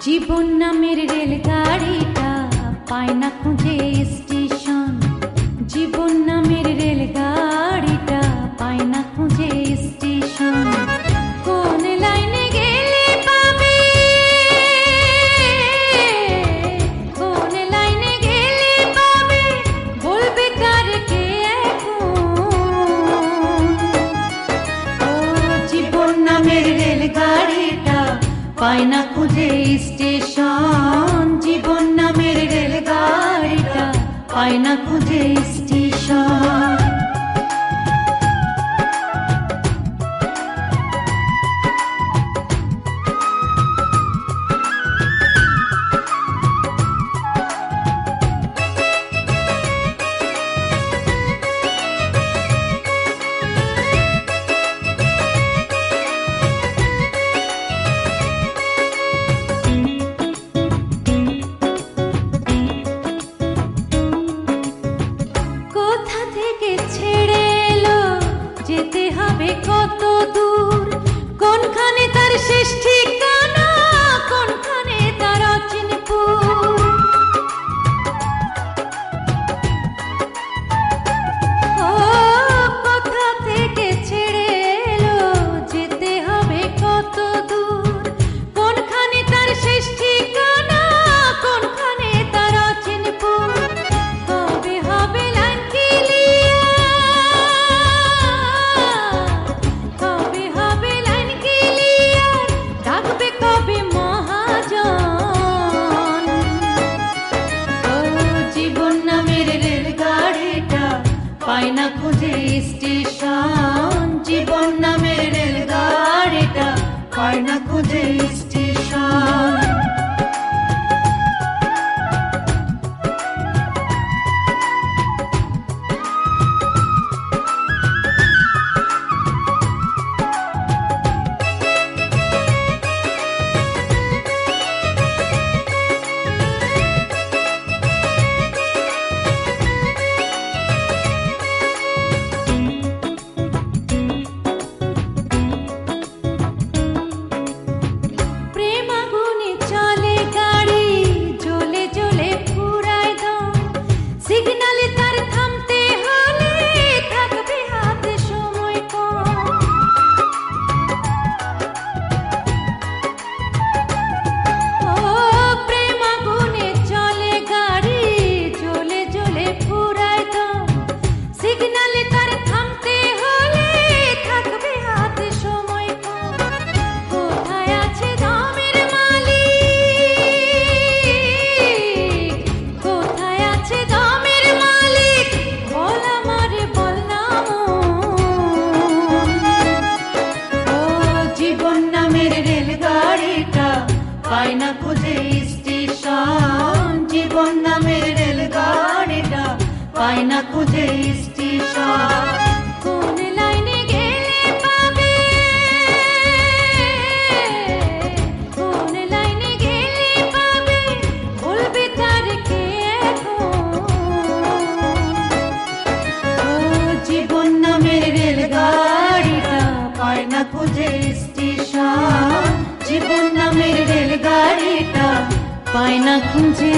জীবন নামের রেলগাড়িটা পায় না খুঁজে স্টেশন। জীবন নামের রেলগাড়িটা পায় না খুঁজে স্টেশন। কোন লাইনে গেলে পাবে, কোন লাইনে গেলে পাবে, বলবে কার কে এখন। ও জীবন নামের রেলগাড়িটা পায় না খুঁজে স্টেশন। জীবন নামের রেলগাড়িটা পায় না খুঁজে স্টেশন। যেতে হবে কত দূর, কোনখানে তার শেষ ঠিকানা, কোনখানে তার অচিনপুর। ও কোথা থেকে ছেড়ে এলো, যেতে হবে কত দূর, কোনখানে তার শেষ ঠিকানা, কোনখানে তার অচিনপুর। কবে হবে লাইন ক্লিয়ার, কবে হবে লাইন ক্লিয়ার, ডাকবে কবে মহাজন। ও জীবন নামের রেলগাড়িটা পায় না খুঁজে স্টেশন। জীবন নামের রেলগাড়িটা পায় না খুঁজে স্টেশন। পায় না খুঁজে স্টেশন। জীবন নামের রেলগাড়িটা পায় না খুঁজে স্টেশন। কোন লাইনে গেলে পাবে, কোন লাইনে গেলে পাবে, বলবে তার কে এখন। ও জীবন নামের রেলগাড়িটা পায় না খুঁজে স্টেশন। জীবন নামের রেলগাড়িটা পায় না খুঁজে